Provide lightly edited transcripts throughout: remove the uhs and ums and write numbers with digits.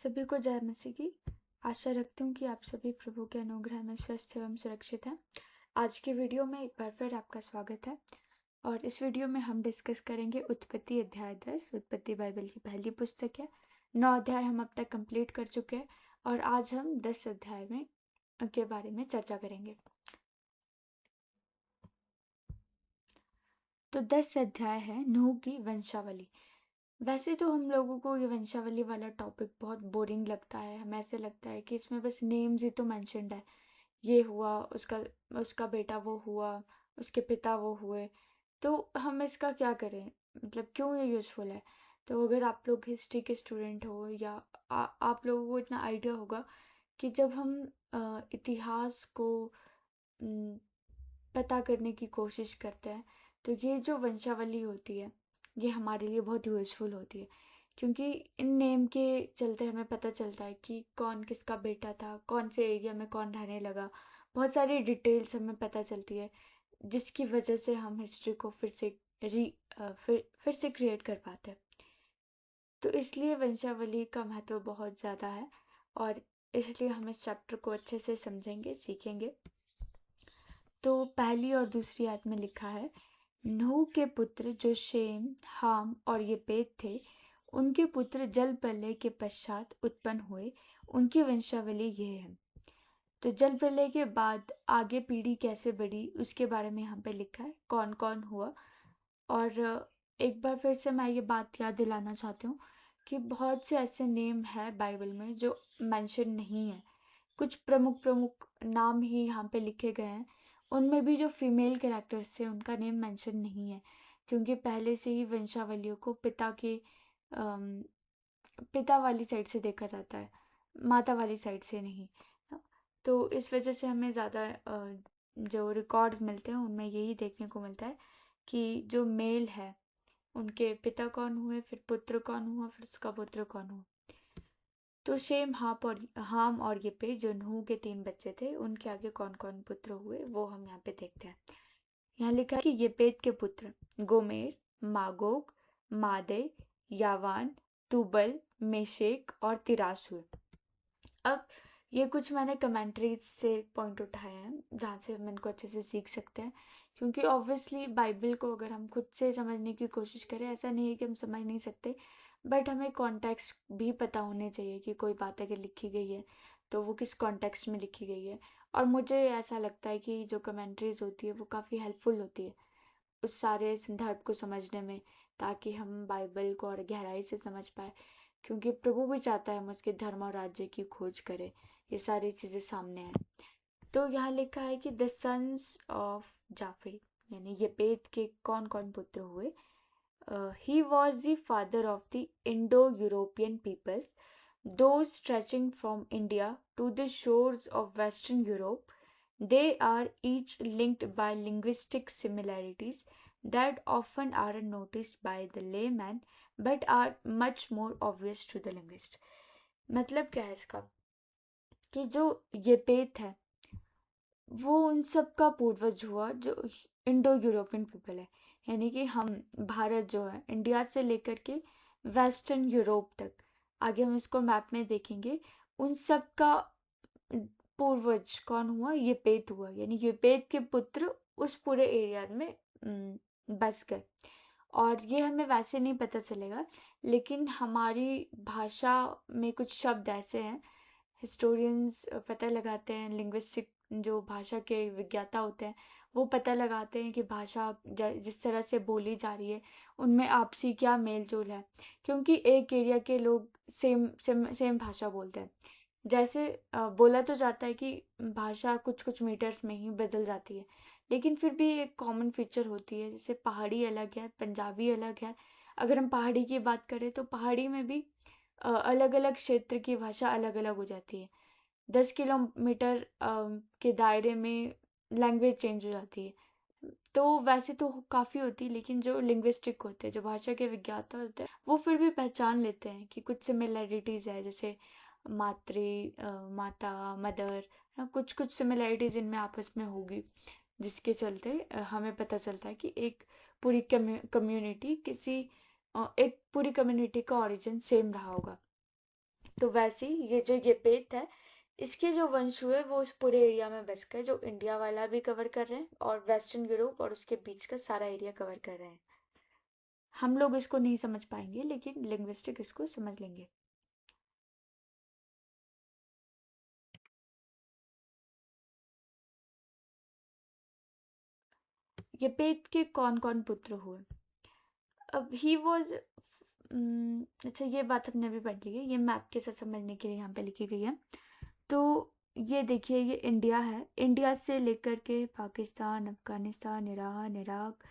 सभी को जय मसीह की। आशा रखती हूँ कि आप सभी प्रभु के अनुग्रह में स्वस्थ एवं सुरक्षित हैं। आज की वीडियो में एक बार फिर आपका स्वागत है और इस वीडियो में हम डिस्कस करेंगे उत्पत्ति अध्याय 10। उत्पत्ति बाइबल की पहली पुस्तक है। 9 अध्याय हम अब तक कंप्लीट कर चुके हैं और आज हम 10 अध्याय में के बारे में चर्चा करेंगे। तो 10 अध्याय है नूह की वंशावली। वैसे तो हम लोगों को ये वंशावली वाला टॉपिक बहुत बोरिंग लगता है। हमें ऐसे लगता है कि इसमें बस नेम्स ही तो मेंशन्ड है, ये हुआ, उसका उसका बेटा वो हुआ, उसके पिता वो हुए, तो हम इसका क्या करें, मतलब क्यों ये यूज़फुल है। तो अगर आप लोग हिस्ट्री के स्टूडेंट हो या आप लोगों को इतना आइडिया होगा कि जब हम इतिहास को न, पता करने की कोशिश करते हैं तो ये जो वंशावली होती है ये हमारे लिए बहुत यूज़फुल होती है, क्योंकि इन नेम के चलते हमें पता चलता है कि कौन किसका बेटा था, कौन से एरिया में कौन रहने लगा। बहुत सारी डिटेल्स हमें पता चलती है जिसकी वजह से हम हिस्ट्री को फिर से क्रिएट कर पाते हैं। तो इसलिए वंशावली का महत्व बहुत ज़्यादा है और इसलिए हम इस चैप्टर को अच्छे से समझेंगे, सीखेंगे। तो पहली और दूसरी आयत में लिखा है, नूह के पुत्र जो शेम, हाम और येपेत थे, उनके पुत्र जल प्रलय के पश्चात उत्पन्न हुए। उनकी वंशावली यह है। तो जल प्रलय के बाद आगे पीढ़ी कैसे बढ़ी उसके बारे में यहाँ पे लिखा है, कौन कौन हुआ। और एक बार फिर से मैं ये बात याद दिलाना चाहती हूँ कि बहुत से ऐसे नेम है बाइबल में जो मेंशन नहीं है। कुछ प्रमुख प्रमुख नाम ही यहाँ पे लिखे गए हैं, उनमें भी जो फीमेल कैरेक्टर्स थे उनका नेम मेंशन नहीं है, क्योंकि पहले से ही वंशावलियों को पिता वाली साइड से देखा जाता है, माता वाली साइड से नहीं। तो इस वजह से हमें ज़्यादा जो रिकॉर्ड्स मिलते हैं उनमें यही देखने को मिलता है कि जो मेल है उनके पिता कौन हुए, फिर पुत्र कौन हुआ, फिर उसका पुत्र कौन हुआ। तो शेम, हाम और येपेत जो नूह के 3 बच्चे थे, उनके आगे कौन कौन पुत्र हुए वो हम यहाँ पे देखते हैं। यहाँ लिखा है कि येपेत के पुत्र गोमेर, मागोग, मादे, यावान, तुबल, मेशेक और तिरास हुए। अब ये कुछ मैंने कमेंट्रीज से पॉइंट उठाए हैं जहाँ से हम इनको अच्छे से सीख सकते हैं, क्योंकि ऑब्वियसली बाइबल को अगर हम खुद से समझने की कोशिश करें, ऐसा नहीं है कि हम समझ नहीं सकते, बट हमें कॉन्टेक्स्ट भी पता होने चाहिए कि कोई बात अगर लिखी गई है तो वो किस कॉन्टेक्स्ट में लिखी गई है। और मुझे ऐसा लगता है कि जो कमेंट्रीज होती है वो काफ़ी हेल्पफुल होती है उस सारे संदर्भ को समझने में, ताकि हम बाइबल को और गहराई से समझ पाए, क्योंकि प्रभु भी चाहता है हम उसके धर्म और राज्य की खोज करें, ये सारी चीज़ें सामने हैं। तो यहाँ लिखा है कि द सन्स ऑफ जाफे, यानी येपेत के कौन कौन पुत्र हुए। He was the father of the Indo European peoples, those stretching from India to the shores of Western Europe. They are each linked by linguistic similarities that often aren't noticed by the layman but are much more obvious to the linguist. मतलब क्या है इसका, कि जो येपेत है वो उन सब का पूर्वज हुआ जो इंडो यूरोपियन पीपल है, यानी कि हम भारत जो है इंडिया से लेकर के वेस्टर्न यूरोप तक, आगे हम इसको मैप में देखेंगे, उन सब का पूर्वज कौन हुआ, येपेत हुआ। यानी येपेत के पुत्र उस पूरे एरिया में बस गए। और ये हमें वैसे नहीं पता चलेगा, लेकिन हमारी भाषा में कुछ शब्द ऐसे हैं, हिस्टोरियंस पता लगाते हैं, लिंग्विस्टिक जो भाषा के विज्ञाता होते हैं वो पता लगाते हैं कि भाषा जिस तरह से बोली जा रही है उनमें आपसी क्या मेल जोल है, क्योंकि एक एरिया के लोग सेम सेम सेम भाषा बोलते हैं। जैसे बोला तो जाता है कि भाषा कुछ कुछ मीटर्स में ही बदल जाती है, लेकिन फिर भी एक कॉमन फीचर होती है, जैसे पहाड़ी अलग है, पंजाबी अलग है। अगर हम पहाड़ी की बात करें तो पहाड़ी में भी अलग अलग क्षेत्र की भाषा अलग अलग हो जाती है। 10 किलोमीटर के दायरे में लैंग्वेज चेंज हो जाती है। तो वैसे तो काफ़ी होती है, लेकिन जो लिंग्विस्टिक होते हैं, जो भाषा के विज्ञाता होते हैं, वो फिर भी पहचान लेते हैं कि कुछ सिमिलैरिटीज़ है, जैसे माता, मदर, कुछ कुछ सिमिलैरिटीज़ इनमें आपस में होगी, जिसके चलते हमें पता चलता है कि एक पूरी कम्युनिटी का ओरिजिन सेम रहा होगा। तो वैसे ही ये जो येपेत है, इसके जो वंश हुए वो इस पूरे एरिया में बस गए, जो इंडिया वाला भी कवर कर रहे हैं और वेस्टर्न यूरोप और उसके बीच का सारा एरिया कवर कर रहे हैं। हम लोग इसको नहीं समझ पाएंगे लेकिन लिंग्विस्टिक इसको समझ लेंगे। येपेत के कौन कौन पुत्र हुए? अब ही वॉज, अच्छा ये बात हमने अभी पढ़ ली है, ये मैप के साथ समझने के लिए यहाँ पे लिखी गई है। तो ये देखिए, ये इंडिया है, इंडिया से लेकर के पाकिस्तान, अफगानिस्तान, ईरान, इराक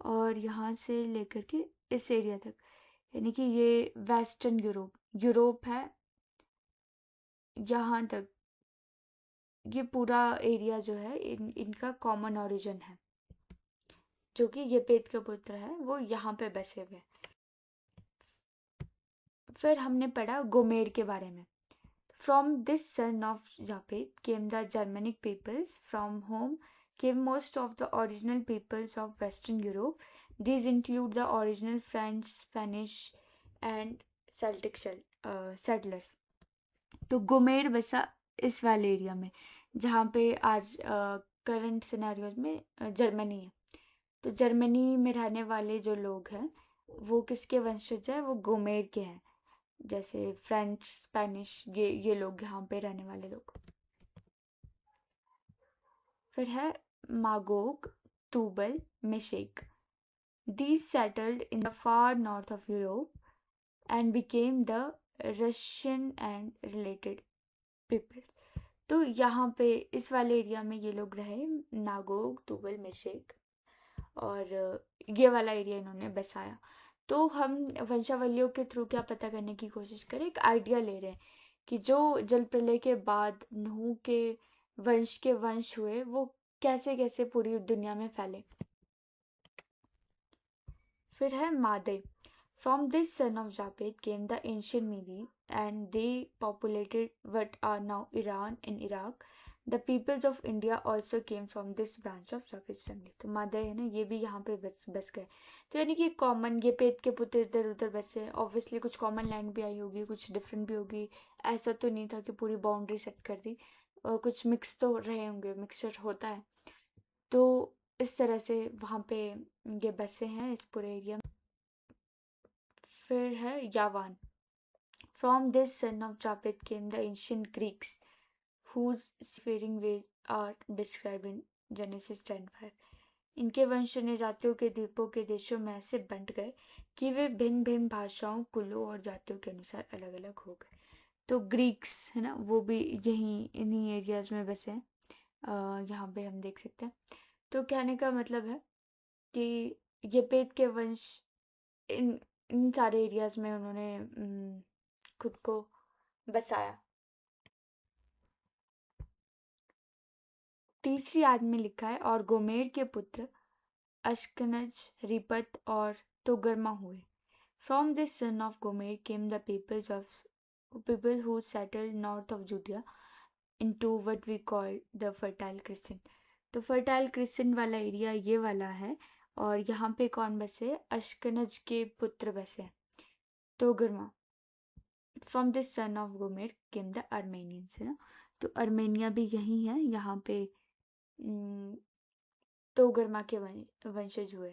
और यहाँ से लेकर के इस एरिया तक, यानी कि ये वेस्टर्न यूरोप, यूरोप है यहाँ तक, ये पूरा एरिया जो है इनका कॉमन ओरिजिन है, जो कि ये पेट का पुत्र है वो यहाँ पे बसे हुए हैं। फिर हमने पढ़ा गोमेर के बारे में। From this son of Japhet came the Germanic peoples. From whom came most of the original peoples of Western Europe. These include the original French, Spanish, and Celtic settlers. तो गोमेर बसा इस वाले area में जहाँ पे आज current scenarios में Germany है। तो जर्मनी में रहने वाले जो लोग हैं वो किसके वंशज हैं? वो गोमेर के हैं, जैसे फ्रेंच, स्पेनिश, ये लोग यहाँ पे रहने वाले लोग। फिर है Magog, Tubal, Meshech. These settled in the far north of Europe and became the Russian and related people. तो यहाँ पे इस वाले एरिया में ये लोग रहे, नागोग, तुबल, मेशेक, और ये वाला एरिया इन्होंने बसाया। तो हम वंशावलियों के थ्रू क्या पता करने की कोशिश करें, एक आइडिया ले रहे हैं कि जो जल प्रलय के बाद नूह के वंश हुए वो कैसे कैसे पूरी दुनिया में फैले। फिर है मादे। From this son of Japhet came the ancient Mede, and they populated what are now Iran and Iraq. The peoples of India also came from this branch of Japhet's family. तो मादे है ना, ये भी यहाँ पे बस गए। तो यानी कि कॉमन, ये पेट के पुत्र इधर उधर बसे। ऑब्वियसली कुछ कॉमन लैंड भी आई होगी, कुछ डिफरेंट भी होगी, ऐसा तो नहीं था कि पूरी बाउंड्री सेट कर दी, और कुछ मिक्स तो रहे होंगे, मिक्सचर होता है। तो इस तरह से वहाँ पे ये बसे हैं इस पूरे एरिया में। फिर है यावान। From this son of Japhet came the ancient Greeks, whose seafaring ways are described in Genesis 10:5. इनके वंश अन्य जातियों के द्वीपों के देशों में ऐसे बंट गए कि वे भिन्न भिन्न भाषाओं, कुलों और जातियों के अनुसार अलग अलग हो गए। तो ग्रीक्स है ना, वो भी यहीं इन्हीं एरियाज में बसे हैं, यहाँ पे हम देख सकते हैं। तो कहने का मतलब है कि येपेत के वंश इन इन सारे एरियाज में उन्होंने खुद को बसाया। तीसरी आयत में लिखा है, और गोमेर के पुत्र अश्कनज, रिपत और तोगरमा हुए। From this son of Gomer came the people who settled north of Judea into what we call the Fertile Crescent. तो फर्टाइल क्रिस्टन वाला एरिया ये वाला है, और यहाँ पे कौन बसे? अश्कनज के पुत्र बसे, Togarmah. From this son of Gomer came the Armenians, है ना, तो अर्मेनिया भी यही है, यहाँ पे तोगरमा के वंशज हुए।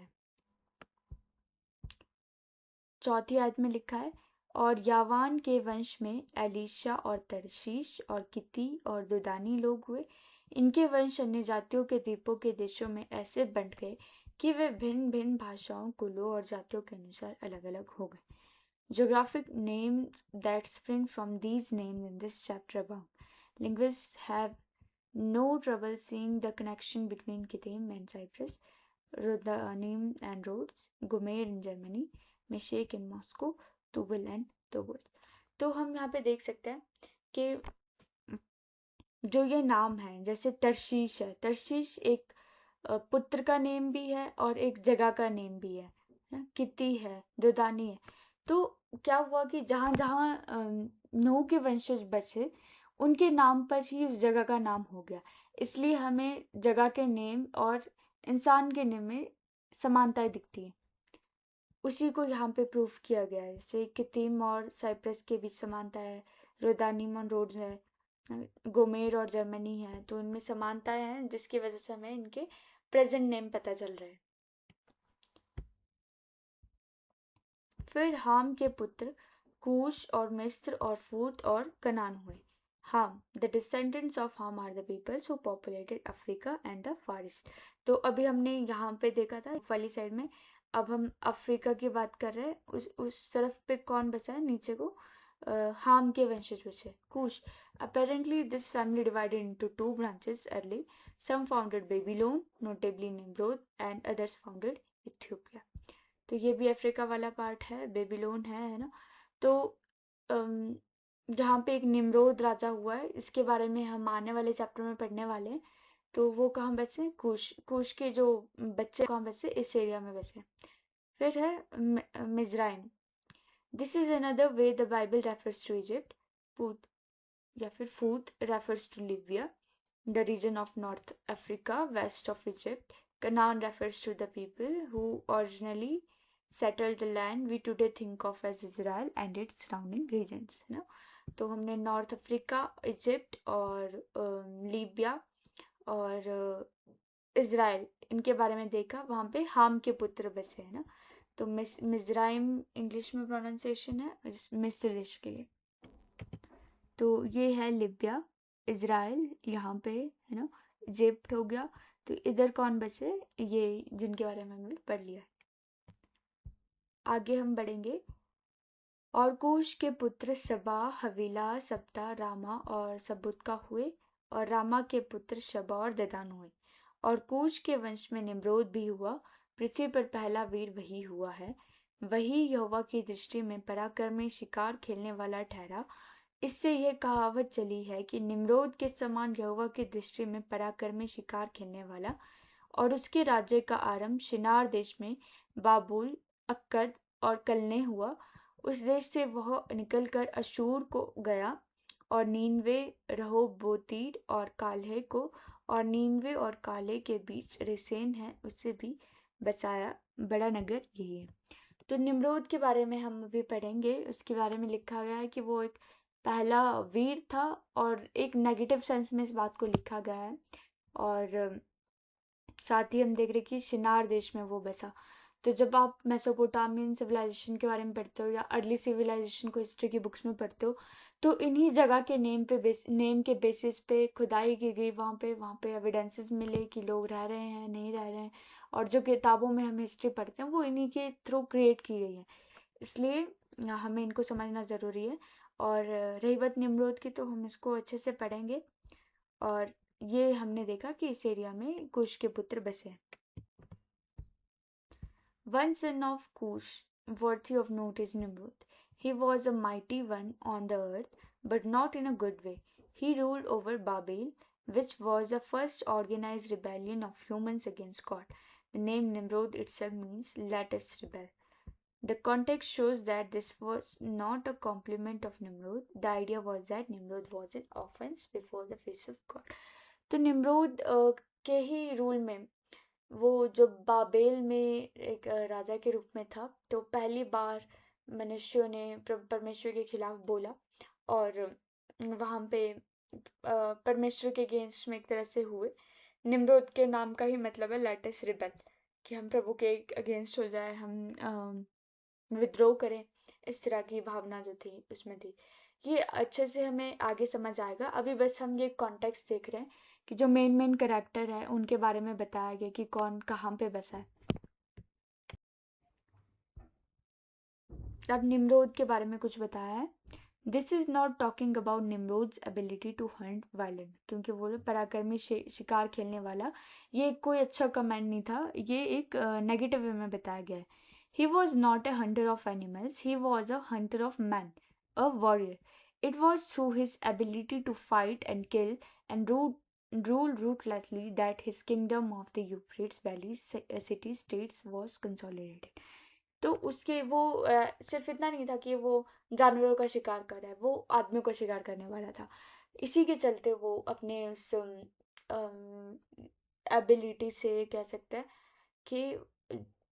चौथी आयत में लिखा है, और यावान के वंश में एलीशा और तरशीश और किती और दुदानी लोग हुए। इनके वंश अन्य जातियों के द्वीपों के देशों में ऐसे बंट गए कि वे भिन्न भिन्न भाषाओं, कुलों और जातियों के अनुसार अलग अलग हो गए। Geographic names that spring from these names in this chapter abound. Linguists have no trouble seeing the connection between Kitim and Cyprus, Rhodanim and Rhodes, Gomer in Germany, Meshek in Moscow, Tubal and Tobolsk. तो हम यहाँ पे देख सकते हैं कि जो ये नाम है, जैसे तरशीश है, तरशीश एक पुत्र का नेम भी है और एक जगह का नेम भी है, किती है, दुदानी है। तो क्या हुआ कि जहाँ जहाँ नूह के वंशज बचे उनके नाम पर ही उस जगह का नाम हो गया, इसलिए हमें जगह के नेम और इंसान के नेम में समानताएं दिखती हैं। उसी को यहाँ पे प्रूफ किया गया है, जैसे कितीम और साइप्रस के बीच समानता है, रोदानीमन रोड्स है, गोमेर और जर्मनी है। तो इनमें समानताएं हैं जिसकी वजह से हमें इनके प्रेजेंट नेम पता चल रहे हैं। फिर हाम के पुत्र कूश और मिस्र और फूत और कनान हुए। Ham, the descendants of Ham are the peoples who populated Africa and the Far East. तो अभी हमने यहाँ पे देखा था वाली साइड में, अब हम अफ्रीका की बात कर रहे हैं। उस तरफ पे कौन बसा है नीचे को? हाम के वंशज बचे कूश। Apparently, this family divided into two branches early. Some founded Babylon, notably Nimrod, and others founded Ethiopia. तो ये भी अफ्रीका वाला पार्ट है, बेबीलोन है ना। तो जहाँ पे एक निम्रोद राजा हुआ है, इसके बारे में हम आने वाले चैप्टर में पढ़ने वाले हैं। तो वो कहाँ बसे? कुश, कुश के जो बच्चे कहाँ बसे? इस एरिया में बसे। फिर है Mizraim. This is another way the Bible refers to Egypt. Put या फिर Phut refers to Libya, the region of North Africa west of Egypt. Canaan refers to the people who originally settled the land we today think of as Israel and its surrounding regions, है ना। तो हमने north Africa, Egypt और Libya और Israel इनके बारे में देखा। वहाँ पे हाम के पुत्र बसे हैं ना। तो मिज़राइम इंग्लिश में प्रोनाउंसिएशन है मिस्र देश के लिए। तो ये है लिबिया, इज़राइल यहाँ पे है ना, इजिप्ट हो गया। तो इधर कौन बसे? ये जिनके बारे में हमने पढ़ लिया है। आगे हम बढ़ेंगे। और कूश के पुत्र सबा, हवीला, सप्ता, रामा और सबुत हुए। और रामा के पुत्र शबा और ददान हुए। और कूश के वंश में निम्रोद भी हुआ। पृथ्वी पर पहला वीर वही हुआ है। वही यहोवा की दृष्टि में पराक्रमी शिकार खेलने वाला ठहरा। इससे यह कहावत चली है कि निम्रोद के समान यहोवा की दृष्टि में पराक्रमी शिकार खेलने वाला। और उसके राज्य का आरंभ शिनार देश में बाबुल, अक्कद और कलने हुआ। उस देश से वह निकलकर अशूर को गया और नीनवे, रहोबोतीर और काल्हे को, और नीनवे और काले के बीच रेसेन है, उससे भी बसाया। बड़ा नगर यही है। तो निम्रोद के बारे में हम अभी पढ़ेंगे। उसके बारे में लिखा गया है कि वो एक पहला वीर था, और एक नेगेटिव सेंस में इस बात को लिखा गया है। और साथ ही हम देख रहे कि शिनार देश में वो बसा। तो जब आप मेसोपोटामियन सिविलाइजेशन के बारे में पढ़ते हो या अर्ली सिविलाइजेशन को हिस्ट्री की बुक्स में पढ़ते हो, तो इन्हीं जगह के नेम के बेसिस पे खुदाई की गई। वहाँ पे एविडेंसेस मिले कि लोग रह रहे हैं, नहीं रह रहे हैं। और जो किताबों में हम हिस्ट्री पढ़ते हैं वो इन्हीं के थ्रू क्रिएट की गई है। इसलिए हमें इनको समझना ज़रूरी है। और रही बात निम्रोद की, तो हम इसको अच्छे से पढ़ेंगे। और ये हमने देखा कि इस एरिया में कुश के पुत्र बसे हैं। One son of Cush, worthy of note, is Nimrod. He was a mighty one on the earth, but not in a good way. He ruled over Babel, which was the first organized rebellion of humans against God. The name Nimrod itself means let us rebel. The context shows that this was not a compliment of Nimrod. The idea was that Nimrod was an offense before the face of God. तो Nimrod के ही rule में वो जो Babel में एक राजा के रूप में था, तो पहली बार मनुष्यों ने परमेश्वर के खिलाफ बोला। और वहाँ पे परमेश्वर के अगेंस्ट में एक तरह से हुए। निम्रोद के नाम का ही मतलब है लेट अस रिबेल, कि हम प्रभु के अगेंस्ट हो जाए, हम विद्रोह करें। इस तरह की भावना जो थी उसमें थी। ये अच्छे से हमें आगे समझ आएगा। अभी बस हम ये कॉन्टेक्स्ट देख रहे हैं कि जो मेन कैरेक्टर है उनके बारे में बताया गया कि कौन कहाँ पे बसा है। अब निम्रोद के बारे में कुछ बताया है। This is not talking about Nimrod's ability to hunt violent, क्योंकि वो लोग पराक्रमी शिकार खेलने वाला, ये कोई अच्छा कमेंट नहीं था। ये एक नेगेटिव वे में बताया गया है। He was not a Hunter of animals, he was a Hunter of man, a warrior. It was through his ability to fight and kill and rule ruthlessly that his kingdom of the Euphrates Valley city states was consolidated. तो उसके वो सिर्फ इतना नहीं था कि वो जानवरों का शिकार कर रहा है, वो आदमियों का शिकार करने वाला था। इसी के चलते वो अपने उस एबिलिटी से कह सकते हैं कि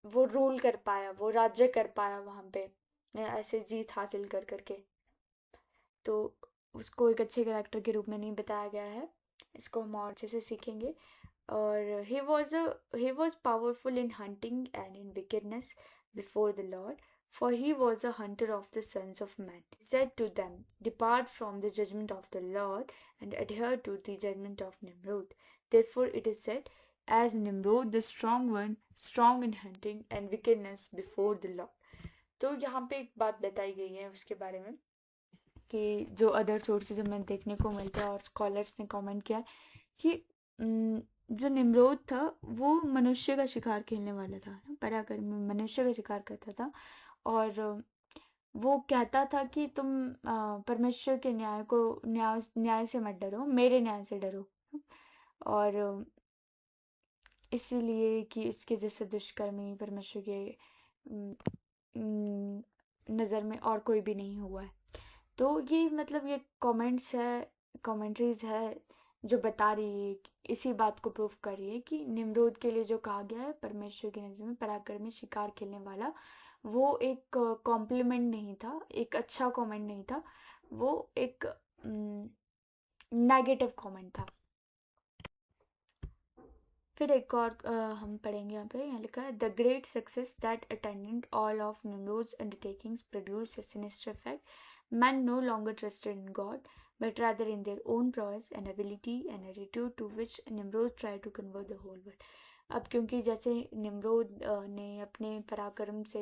वो रूल कर पाया, वो राज्य कर पाया वहाँ पे ऐसे जीत हासिल कर करके। तो उसको एक अच्छे कैरेक्टर के रूप में नहीं बताया गया है। इसको हम और अच्छे से सीखेंगे। और he was powerful in hunting and in wickedness before the Lord, for he was a hunter of the sons of men. He said to them, depart from the judgment of the Lord and adhere to the judgment of Nimrod. Therefore it is said, as Nimrod the strong one, strong in hunting and wickedness before the Lord. तो यहाँ पे एक बात बताई गई है उसके बारे में कि जो अदर सोर्सेज हमें देखने को मिलते हैं और स्कॉलर्स ने कमेंट किया कि जो निम्रोद था वो मनुष्य का शिकार खेलने वाला था, पराक्रमी मनुष्य का शिकार करता था। और वो कहता था कि तुम परमेश्वर के न्याय से मत डरो, मेरे न्याय से डरो। और इसीलिए कि इसके जैसे दुष्कर्मी परमेश्वर के नज़र में और कोई भी नहीं हुआ है। तो ये मतलब ये कमेंट्रीज है जो बता रही है, इसी बात को प्रूव कर रही है कि निम्रोद के लिए जो कहा गया है परमेश्वर की नज़र में पराक्रमी शिकार खेलने वाला, वो एक कॉम्प्लीमेंट नहीं था, एक अच्छा कमेंट नहीं था, वो एक नेगेटिव कमेंट था। फिर एक और हम पढ़ेंगे यहाँ लिखा है, the great success that attended all of Nimrod's undertakings produce a sinister effect. Men no longer trusted in God, but rather in their own prowess and ability and attitude to which Nimrod tried to convert the whole world. अब क्योंकि जैसे Nimrod ने अपने पराक्रम से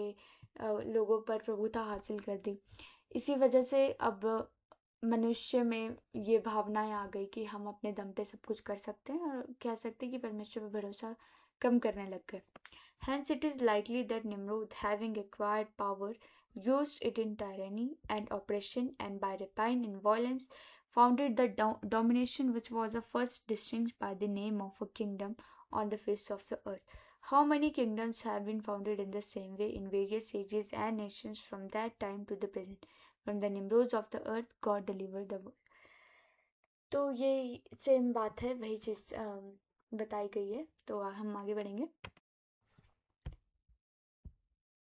लोगों पर प्रभुता हासिल कर दी, इसी वजह से अब मनुष्य में ये भावनाएं आ गई कि हम अपने दम पे सब कुछ कर सकते हैं और कह सकते हैं कि परमेश्वर पर भरोसा कम करने लग गए. Hence it is likely that Nimrod, having acquired power, used it in tyranny and oppression, and by rapine and violence founded the domination which was first distinguished by the name of a kingdom on the face of the earth. How many kingdoms have been founded in the same way in various ages and nations from that time to the present? From the Nimrods of the earth, God delivered the world. तो ये same बात है, वही चीज़ बताई गई है। तो हम आगे बढ़ेंगे।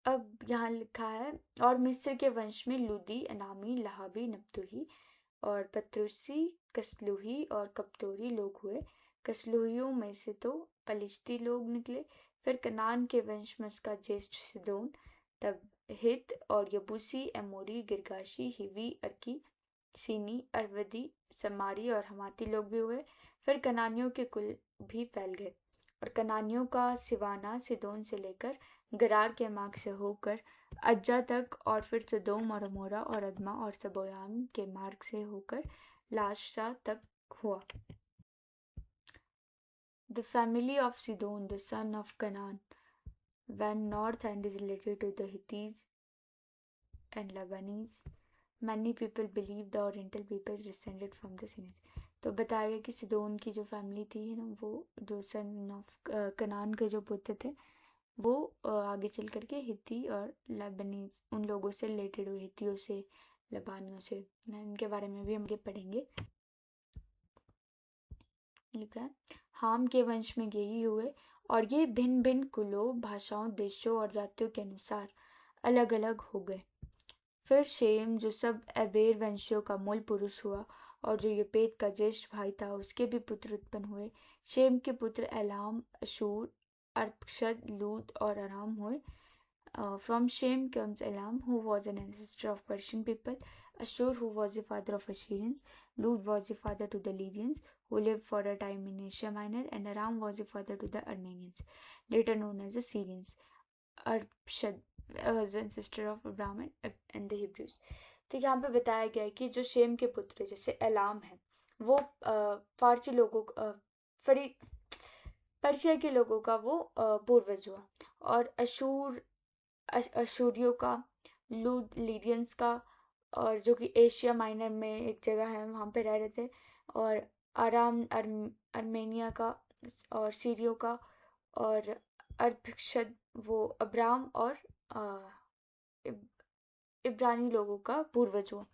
अब यहाँ लिखा है, और मिस्र के वंश में लूदी, अनामी, लहाबी, नप्तुही और पत्रुसी, कसलुही और कप्तोरी लोग हुए। कसलुहियों में से तो पलिश्ती लोग निकले। फिर कनान के वंश में उसका ज्येष्ठ सिदोन, तब हित और यबूसी, एमोरी, गिरगाशी, हिवी, अर्की, सीनी, अरवदी, समारी और हमाती लोग भी हुए। फिर कनानियों के कुल भी फैल गए, और कनानियों का सिवाना, सिदोन से लेकर गरार के मार्ग से होकर अज्जा तक, और फिर सदोम और अमोरा और अदमा और सबोयाम के मार्ग से होकर लाशा तक हुआ. The family of Sidon, the son of Canaan, went north and is related to the Hittites and Lebanese. Many people believe the Oriental people descended from the Sinai. तो बताया गया कि सिदोन की जो फैमिली थी ना, वो जो सन ऑफ कनान के जो पुत्र थे, वो आगे चल करके हित्ती और लेबनीज उन लोगों से रिलेटेड हुए, हित्तियों से, लबानियों से. इनके बारे में भी हम ये पढ़ेंगे. लिखा है, हाम के वंश में यही हुए, और ये भिन्न भिन्न कुलों, भाषाओं, देशों और जातियों के अनुसार अलग अलग हो गए. फिर शेम, जो सब एबेर वंशियों का मूल पुरुष हुआ और जो यपेत का ज्येष्ठ भाई था, उसके भी पुत्र उत्पन्न हुए. शेम के पुत्र एलाम, अशूर, अर्पक्षद, लूद और अराम हुए. From Shem comes Elam, who was an ancestor of Persian people, Ashur, who was the father of Assyrians, Lud was the father to the Lydians, who lived for a time in Asia Minor, and Aram was the father to the Armenians, later known as the Syrians. Arpshad was an ancestor of Abraham and the Hebrews. तो यहाँ पे बताया गया है कि जो Shem के पुत्र जैसे एलाम है, वो फारसी लोगों पर्शिया के लोगों का वो पूर्वज हुआ. और अशूरियों का, लीडियंस का, और जो कि एशिया माइनर में एक जगह है वहाँ पे रह रहे थे. और अर्मेनिया का, और सीरियो का, और अर्पक्षद वो अब्राम और इब्रानी लोगों का पूर्वज हुआ.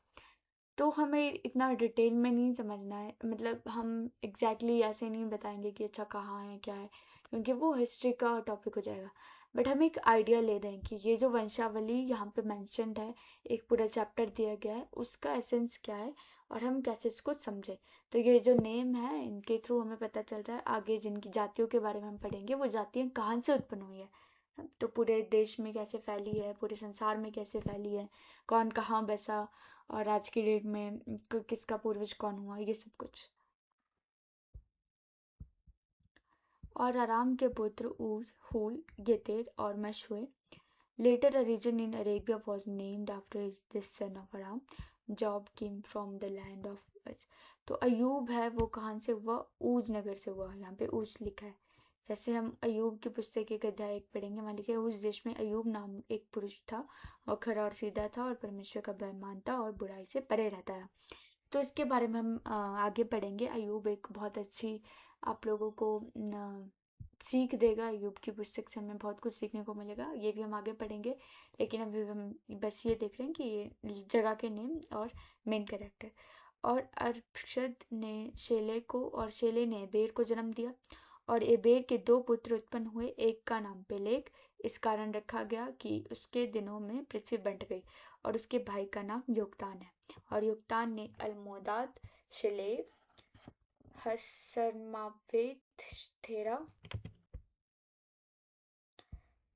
तो हमें इतना डिटेल में नहीं समझना है, मतलब हम एग्जैक्टली ऐसे नहीं बताएंगे कि अच्छा कहाँ है क्या है, क्योंकि वो हिस्ट्री का टॉपिक हो जाएगा। बट हम एक आइडिया ले दें कि ये जो वंशावली यहाँ पे मेंशन्ड है, एक पूरा चैप्टर दिया गया है, उसका एसेंस क्या है और हम कैसे इसको समझें। तो ये जो नेम है इनके थ्रू हमें पता चल रहा है, आगे जिनकी जातियों के बारे में हम पढ़ेंगे वो जातियाँ कहाँ से उत्पन्न हुई है, तो पूरे देश में कैसे फैली है, पूरे संसार में कैसे फैली है, कौन कहाँ बसा, और आज की डेट में किसका पूर्वज कौन हुआ, ये सब कुछ। और आराम के पुत्र ऊज, हूल, गेतेर और मश हुए। Later, a region in Arabia was named after this son of Aram. Job came from the land of Uz. तो अयूब है वो कहाँ से हुआ, ऊज नगर से हुआ, यहाँ पे ऊज लिखा है। जैसे हम अयूब की पुस्तक एक अध्याय एक पढ़ेंगे, वहाँ लिखा है उस देश में अयूब नाम एक पुरुष था और खरा और सीधा था और परमेश्वर का भय मानता और बुराई से परे रहता था। तो इसके बारे में हम आगे पढ़ेंगे। अयूब एक बहुत अच्छी, आप लोगों को सीख देगा। अयूब की पुस्तक से हमें बहुत कुछ सीखने को मिलेगा, ये भी हम आगे पढ़ेंगे। लेकिन अभी हम बस ये देख रहे हैं कि ये जगह के नेम और मेन कैरेक्टर। और अरशद ने शेले को, और शेले ने एबेर को जन्म दिया, और एबेर के दो पुत्र उत्पन्न हुए। एक का नाम पेलेग इस कारण रखा गया कि उसके दिनों में पृथ्वी बंट गई, और उसके भाई का नाम योक्तान है। और योक्तान ने अलमोदाद, शिलेव, हसरमावेत, थेरा,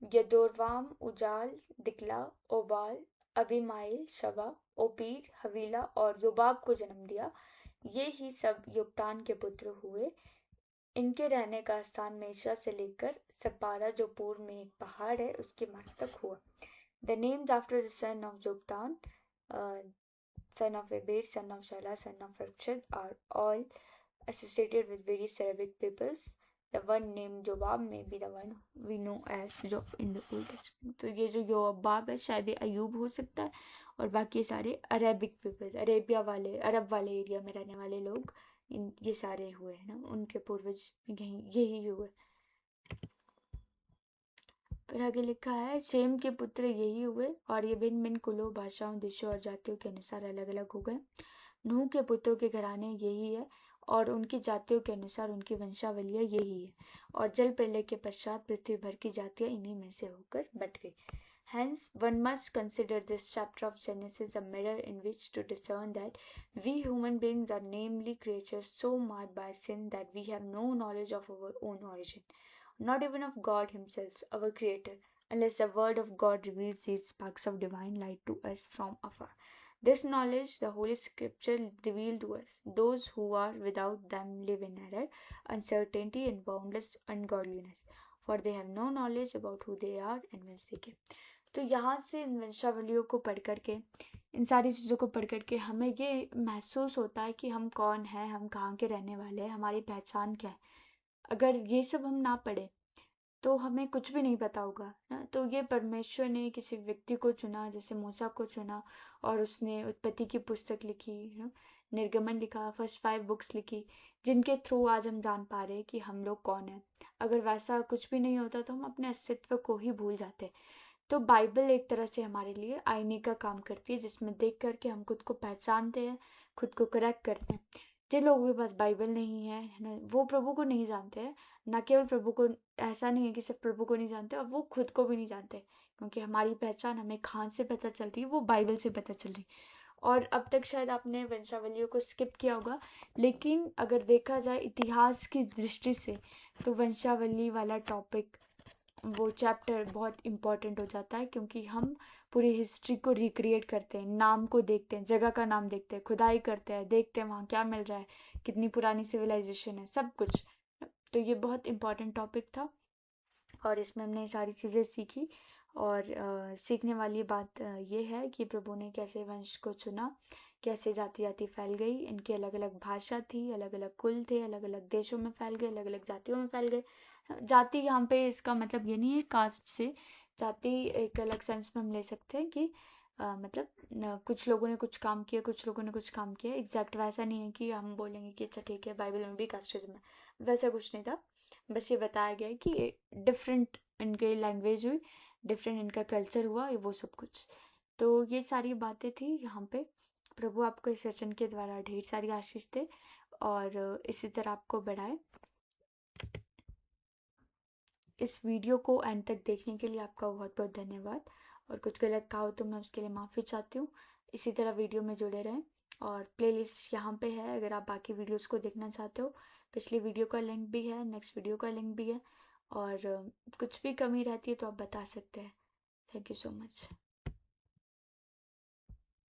यदोरवाम, उजाल, दिकला, ओबाल, अबीमाइल, शवा, ओपीर, हवीला और योबाब को जन्म दिया। ये ही सब योक्तान के पुत्र हुए। इनके रहने का स्थान मेशा से लेकर सपारा जो पूर्व में एक पहाड़ है उसके मर्ज तक हुआ। The names after the son of Joktan, son of Eber, son of Shala, son of Rakshad are all associated with various Arabic peoples. The one named Jobab may be the one we know as Job in the Old Testament. तो ये जो योबाब है शायद ये अयूब हो सकता है, और बाकी सारे अरेबिक पीपल्स, अरेबिया वाले, अरब वाले एरिया में रहने वाले लोग, ये सारे हुए हैं ना, उनके पूर्वज यही हुए। फिर आगे लिखा है शेम के पुत्र यही हुए, और ये भिन्न भिन्न कुलों, भाषाओं, देशों और जातियों के अनुसार अलग अलग हो गए। नूह के पुत्रों के घराने यही है, और उनकी जातियों के अनुसार उनकी वंशावलियाँ यही है। और जल प्रलय के पश्चात पृथ्वी भर की जातियाँ इन्हीं में से होकर बट गई। Hence, one must consider this chapter of Genesis a mirror in which to discern that we human beings are namely creatures so marred by sin that we have no knowledge of our own origin, not even of God Himself, our Creator, unless the Word of God reveals these sparks of divine light to us from afar. This knowledge the Holy Scripture revealed to us. Those who are without them live in error, uncertainty, and boundless ungodliness, for they have no knowledge about who they are and whence they came. तो यहाँ से इन वंशावलियों को पढ़ करके, इन सारी चीज़ों को पढ़ करके हमें ये महसूस होता है कि हम कौन हैं, हम कहाँ के रहने वाले हैं, हमारी पहचान क्या है। अगर ये सब हम ना पढ़े तो हमें कुछ भी नहीं पता होगा ना। तो ये परमेश्वर ने किसी व्यक्ति को चुना, जैसे मूसा को चुना, और उसने उत्पत्ति की पुस्तक लिखी, निर्गमन लिखा, फर्स्ट 5 बुक्स लिखी, जिनके थ्रू आज हम जान पा रहे हैं कि हम लोग कौन हैं। अगर वैसा कुछ भी नहीं होता तो हम अपने अस्तित्व को ही भूल जाते। तो बाइबल एक तरह से हमारे लिए आईने का काम करती है, जिसमें देख करके हम खुद को पहचानते हैं, खुद को करेक्ट करते हैं। जिन लोगों के पास बाइबल नहीं है ना, वो प्रभु को नहीं जानते हैं। ना केवल प्रभु को, ऐसा नहीं है कि सिर्फ प्रभु को नहीं जानते, और वो खुद को भी नहीं जानते, क्योंकि हमारी पहचान हमें कहाँ से पता चलती है, वो बाइबल से पता चल रही। और अब तक शायद आपने वंशावलियों को स्किप किया होगा, लेकिन अगर देखा जाए इतिहास की दृष्टि से तो वंशावली वाला टॉपिक, वो चैप्टर बहुत इम्पॉर्टेंट हो जाता है, क्योंकि हम पूरी हिस्ट्री को रिक्रिएट करते हैं, नाम को देखते हैं, जगह का नाम देखते हैं, खुदाई करते हैं, देखते हैं वहाँ क्या मिल रहा है, कितनी पुरानी सिविलाइजेशन है, सब कुछ। तो ये बहुत इम्पॉर्टेंट टॉपिक था, और इसमें हमने सारी चीज़ें सीखी। और सीखने वाली बात ये है कि प्रभु ने कैसे वंश को चुना, कैसे जाति जाति फैल गई, इनकी अलग अलग भाषा थी, अलग अलग कुल थे, अलग अलग देशों में फैल गए, अलग अलग जातियों में फैल गए। जाति यहाँ पे इसका मतलब ये नहीं है कास्ट से, जाति एक अलग सेंस में हम ले सकते हैं कि मतलब कुछ लोगों ने कुछ काम किया, कुछ लोगों ने कुछ काम किया। एग्जैक्ट वैसा नहीं है कि हम बोलेंगे कि अच्छा ठीक है बाइबल में भी कास्टिज्म है, वैसा कुछ नहीं था। बस ये बताया गया है कि डिफरेंट इनके लैंग्वेज हुई, डिफरेंट इनका कल्चर हुआ, ये वो सब कुछ। तो ये सारी बातें थी यहाँ पे प्रभु आपको इस वचन के द्वारा ढेर सारी आशीष दे और इसी तरह आपको बढ़ाए। इस वीडियो को एंड तक देखने के लिए आपका बहुत बहुत धन्यवाद, और कुछ गलत कहा हो तो मैं उसके लिए माफ़ी चाहती हूँ। इसी तरह वीडियो में जुड़े रहें, और प्लेलिस्ट यहाँ पे है अगर आप बाकी वीडियोस को देखना चाहते हो। पिछली वीडियो का लिंक भी है, नेक्स्ट वीडियो का लिंक भी है, और कुछ भी कमी रहती है तो आप बता सकते हैं। Thank you so much.